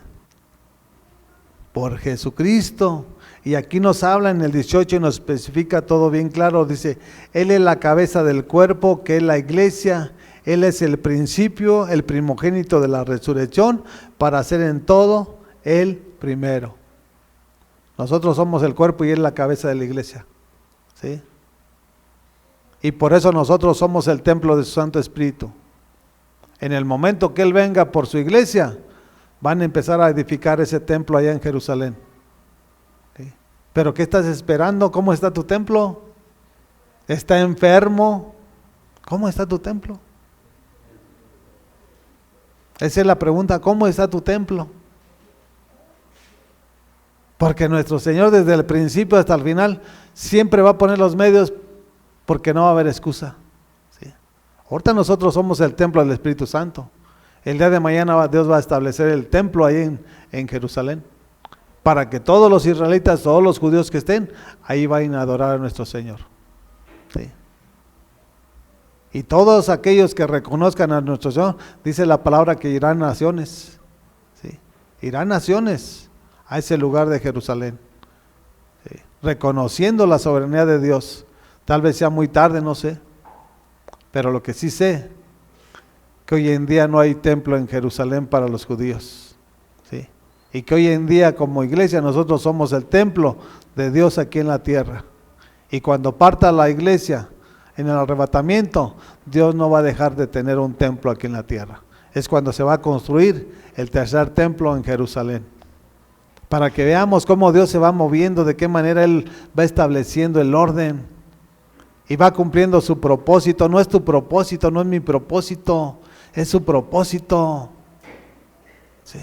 Por Jesucristo. Y aquí nos habla en el 18 y nos especifica todo bien claro. Dice, Él es la cabeza del cuerpo, que es la iglesia. Él es el principio, el primogénito de la resurrección, para ser en todo el primero. Nosotros somos el cuerpo y Él la cabeza de la iglesia. ¿Sí? Y por eso nosotros somos el templo de su Santo Espíritu. En el momento que Él venga por su iglesia, van a empezar a edificar ese templo allá en Jerusalén. ¿Sí? ¿Pero qué estás esperando? ¿Cómo está tu templo? ¿Está enfermo? ¿Cómo está tu templo? Esa es la pregunta, ¿cómo está tu templo? Porque nuestro Señor desde el principio hasta el final siempre va a poner los medios, porque no va a haber excusa. ¿Sí? Ahorita nosotros somos el templo del Espíritu Santo. El día de mañana Dios va a establecer el templo ahí en Jerusalén, para que todos los israelitas, todos los judíos que estén, ahí vayan a adorar a nuestro Señor. Sí. Y todos aquellos que reconozcan a nuestro Señor, dice la palabra que irán naciones. Sí. Irán naciones a ese lugar de Jerusalén, sí, reconociendo la soberanía de Dios. Tal vez sea muy tarde, no sé, pero lo que sí sé, que hoy en día no hay templo en Jerusalén para los judíos, ¿sí? Y que hoy en día como iglesia nosotros somos el templo de Dios aquí en la tierra. Y cuando parta la iglesia en el arrebatamiento, Dios no va a dejar de tener un templo aquí en la tierra. Es cuando se va a construir el tercer templo en Jerusalén, para que veamos cómo Dios se va moviendo, de qué manera Él va estableciendo el orden y va cumpliendo su propósito. No es tu propósito, no es mi propósito, es su propósito. Sí.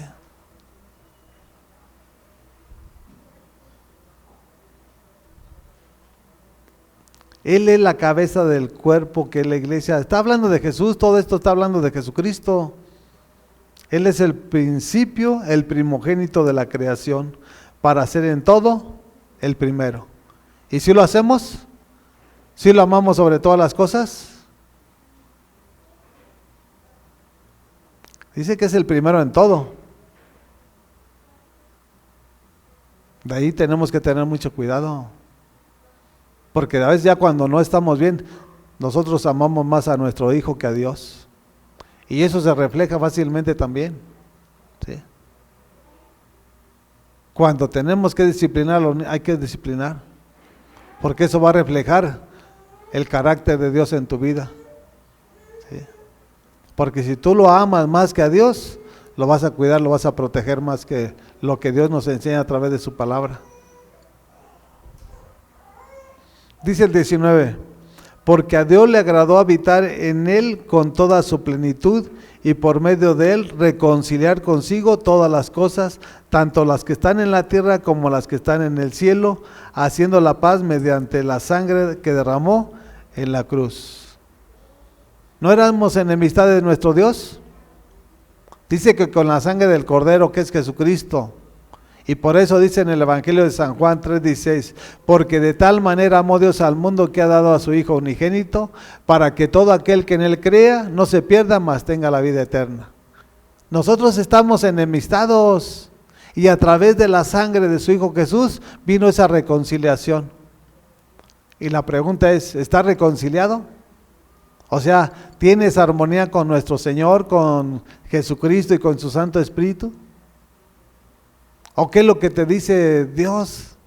Él es la cabeza del cuerpo, que es la iglesia. Está hablando de Jesús, todo esto está hablando de Jesucristo. Él es el principio, el primogénito de la creación, para ser en todo el primero. ¿Y si lo hacemos? ¿Si lo amamos sobre todas las cosas? Dice que es el primero en todo. De ahí tenemos que tener mucho cuidado, porque a veces ya cuando no estamos bien, nosotros amamos más a nuestro hijo que a Dios. Y eso se refleja fácilmente también, ¿sí? Cuando tenemos que disciplinarlo, hay que disciplinar, porque eso va a reflejar el carácter de Dios en tu vida, ¿sí? Porque si tú lo amas más que a Dios, lo vas a cuidar, lo vas a proteger más que lo que Dios nos enseña a través de su palabra. Dice el 19, porque a Dios le agradó habitar en él con toda su plenitud y por medio de él reconciliar consigo todas las cosas, tanto las que están en la tierra como las que están en el cielo, haciendo la paz mediante la sangre que derramó en la cruz. ¿No éramos enemistad de nuestro Dios? Dice que con la sangre del Cordero, que es Jesucristo. Y por eso dice en el Evangelio de San Juan 3:16, porque de tal manera amó Dios al mundo que ha dado a su Hijo unigénito, para que todo aquel que en él crea no se pierda, mas tenga la vida eterna. Nosotros estamos enemistados y a través de la sangre de su Hijo Jesús vino esa reconciliación. Y la pregunta es, ¿estás reconciliado? O sea, ¿tienes armonía con nuestro Señor, con Jesucristo y con su Santo Espíritu? ¿O qué es lo que te dice Dios?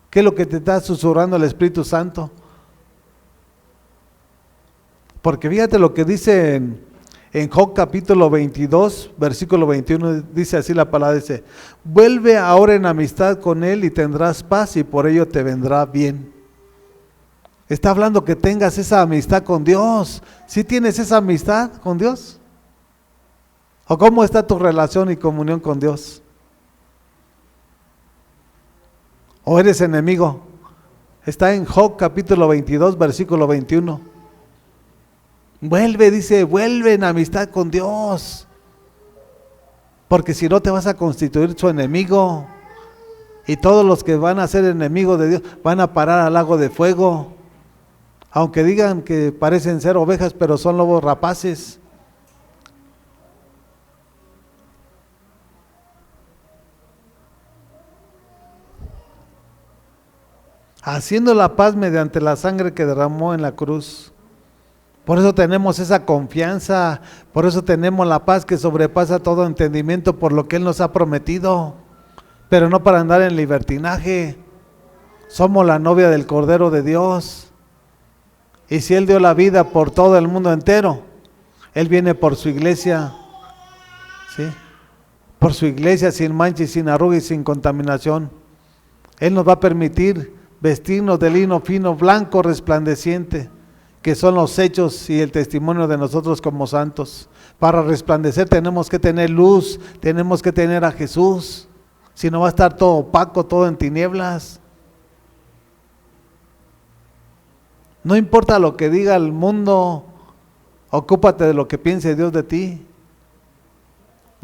¿Qué es lo que te está susurrando el Espíritu Santo? Porque fíjate lo que dice en Job capítulo 22, versículo 21, dice así la palabra, dice, vuelve ahora en amistad con él y tendrás paz y por ello te vendrá bien. Está hablando que tengas esa amistad con Dios. ¿Sí tienes esa amistad con Dios? ¿O cómo está tu relación y comunión con Dios? ¿O eres enemigo? Está en Job capítulo 22, versículo 21. Vuelve, dice, vuelve en amistad con Dios. Porque si no te vas a constituir su enemigo. Y todos los que van a ser enemigos de Dios van a parar al lago de fuego. Aunque digan que parecen ser ovejas, pero son lobos rapaces. Haciendo la paz mediante la sangre que derramó en la cruz. Por eso tenemos esa confianza, por eso tenemos la paz que sobrepasa todo entendimiento por lo que Él nos ha prometido, pero no para andar en libertinaje. Somos la novia del Cordero de Dios. Y si Él dio la vida por todo el mundo entero, Él viene por su iglesia, ¿sí? Por su iglesia sin mancha y sin arruga y sin contaminación. Él nos va a permitir vestirnos de lino fino, blanco, resplandeciente, que son los hechos y el testimonio de nosotros como santos. Para resplandecer tenemos que tener luz, tenemos que tener a Jesús, si no va a estar todo opaco, todo en tinieblas. No importa lo que diga el mundo, ocúpate de lo que piense Dios de ti.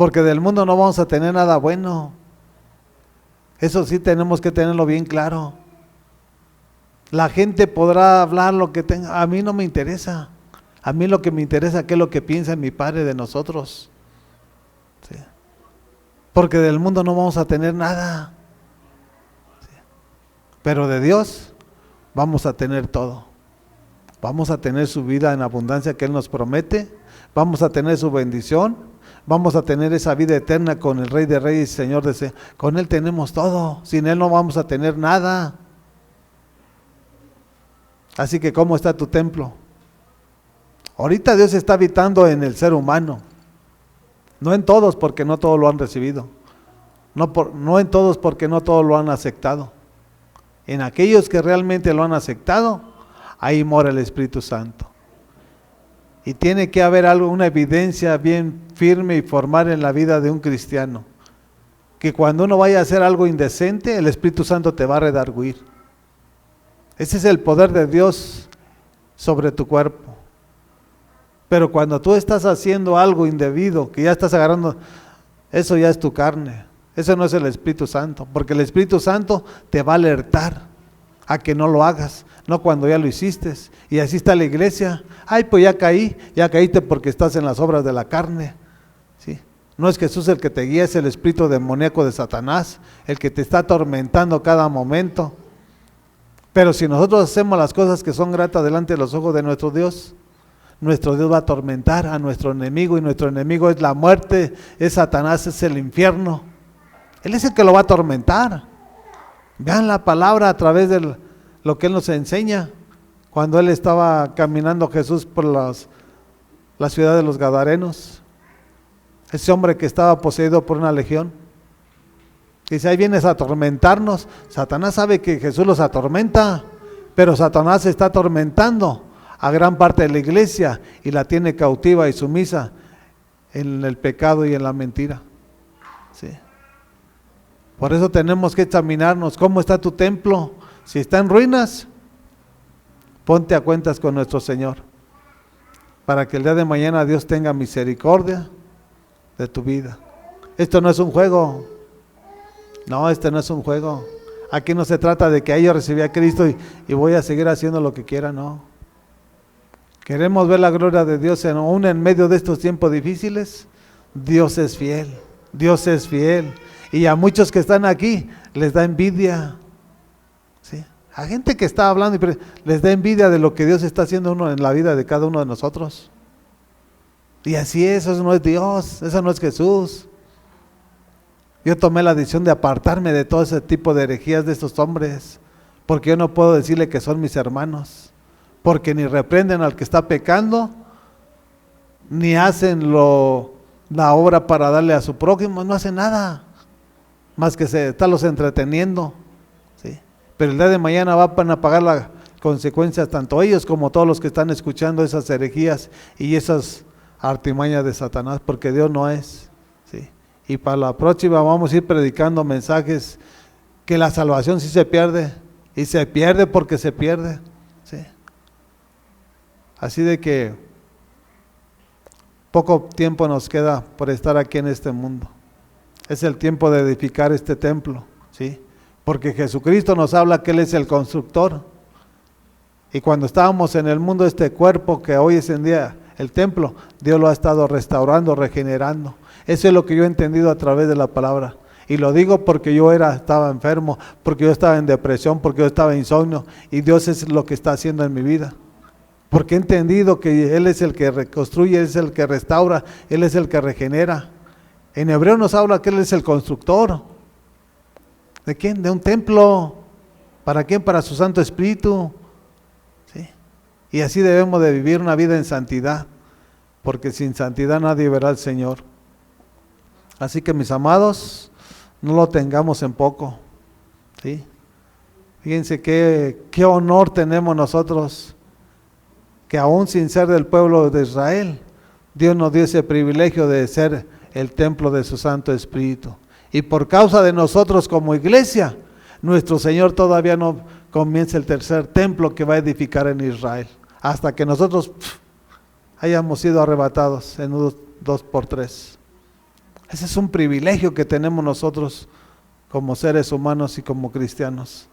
porque del mundo no vamos a tener nada bueno. Eso sí tenemos que tenerlo bien claro. La gente podrá hablar lo que tenga, a mí no me interesa. A mí lo que me interesa es qué es lo que piensa mi Padre de nosotros. Sí. Porque del mundo no vamos a tener nada. Sí. Pero de Dios vamos a tener todo. Vamos a tener su vida en abundancia que Él nos promete. Vamos a tener su bendición. Vamos a tener esa vida eterna con el Rey de Reyes y Señor de Señores. Con Él tenemos todo. Sin Él no vamos a tener nada. Así que, ¿cómo está tu templo? Ahorita Dios está habitando en el ser humano. No en todos, porque no todos lo han recibido. No en todos, porque no todos lo han aceptado. En aquellos que realmente lo han aceptado, ahí mora el Espíritu Santo. Y tiene que haber una evidencia bien firme y formal en la vida de un cristiano. Que cuando uno vaya a hacer algo indecente, el Espíritu Santo te va a redarguir. Ese es el poder de Dios sobre tu cuerpo. Pero cuando tú estás haciendo algo indebido, que ya estás agarrando, eso ya es tu carne. Eso no es el Espíritu Santo, porque el Espíritu Santo te va a alertar a que no lo hagas, no cuando ya lo hiciste. Y así está la iglesia. Ay, pues ya caíste porque estás en las obras de la carne. ¿Sí? No es Jesús el que te guía, es el espíritu demoníaco de Satanás, el que te está atormentando cada momento. Pero si nosotros hacemos las cosas que son gratas delante de los ojos de nuestro Dios va a atormentar a nuestro enemigo, y nuestro enemigo es la muerte, es Satanás, es el infierno. Él es el que lo va a atormentar. Vean la palabra a través de lo que Él nos enseña. Cuando Él estaba caminando Jesús por la ciudad de los Gadarenos, ese hombre que estaba poseído por una legión, dice, ahí vienes a atormentarnos. Satanás sabe que Jesús los atormenta, pero Satanás está atormentando a gran parte de la iglesia y la tiene cautiva y sumisa en el pecado y en la mentira. Sí. Por eso tenemos que examinarnos cómo está tu templo. Si está en ruinas, ponte a cuentas con nuestro Señor, para que el día de mañana Dios tenga misericordia de tu vida. Esto no es un juego. No, este no es un juego. Aquí no se trata de que yo recibí a Cristo y voy a seguir haciendo lo que quiera, no. Queremos ver la gloria de Dios aún en medio de estos tiempos difíciles. Dios es fiel, Dios es fiel. Y a muchos que están aquí les da envidia. ¿Sí? A gente que está hablando les da envidia de lo que Dios está haciendo en la vida de cada uno de nosotros. Y así es, eso no es Dios, eso no es Jesús. Yo tomé la decisión de apartarme de todo ese tipo de herejías de estos hombres, porque yo no puedo decirle que son mis hermanos, porque ni reprenden al que está pecando, ni hacen la obra para darle a su prójimo, no hacen nada, más que estarlos entreteniendo, ¿sí? Pero el día de mañana van a pagar las consecuencias, tanto ellos como todos los que están escuchando esas herejías y esas artimañas de Satanás, porque Dios no es, ¿sí? Y para la próxima vamos a ir predicando mensajes que la salvación sí se pierde, y se pierde porque se pierde, ¿sí? Así de que poco tiempo nos queda por estar aquí en este mundo. Es el tiempo de edificar este templo, ¿sí? Porque Jesucristo nos habla que Él es el constructor. Y cuando estábamos en el mundo, este cuerpo que hoy es en día el templo, Dios lo ha estado restaurando, regenerando. Eso es lo que yo he entendido a través de la palabra. Y lo digo porque yo estaba enfermo, porque yo estaba en depresión, porque yo estaba insomnio. Y Dios es lo que está haciendo en mi vida. Porque he entendido que Él es el que reconstruye, Él es el que restaura, Él es el que regenera. En hebreo nos habla que Él es el constructor. ¿De quién? De un templo. ¿Para quién? Para su Santo Espíritu. ¿Sí? Y así debemos de vivir una vida en santidad, porque sin santidad nadie verá al Señor. Así que, mis amados, no lo tengamos en poco, ¿sí? Fíjense qué honor tenemos nosotros, que aún sin ser del pueblo de Israel, Dios nos dio ese privilegio de ser el templo de su Santo Espíritu. Y por causa de nosotros como iglesia, nuestro Señor todavía no comienza el tercer templo que va a edificar en Israel, hasta que nosotros hayamos sido arrebatados en 2 por 3. Ese es un privilegio que tenemos nosotros como seres humanos y como cristianos,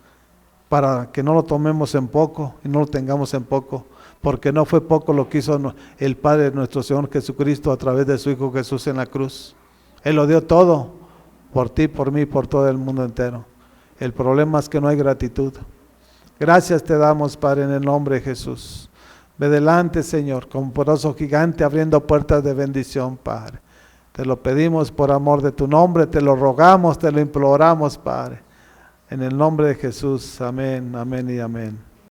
para que no lo tomemos en poco y no lo tengamos en poco, porque no fue poco lo que hizo el Padre de nuestro Señor Jesucristo a través de su Hijo Jesús en la cruz. Él lo dio todo, por ti, por mí, por todo el mundo entero. El problema es que no hay gratitud. Gracias te damos, Padre, en el nombre de Jesús. Ve delante, Señor, como poderoso gigante, abriendo puertas de bendición, Padre. Te lo pedimos por amor de tu nombre, te lo rogamos, te lo imploramos, Padre. En el nombre de Jesús, amén, amén y amén.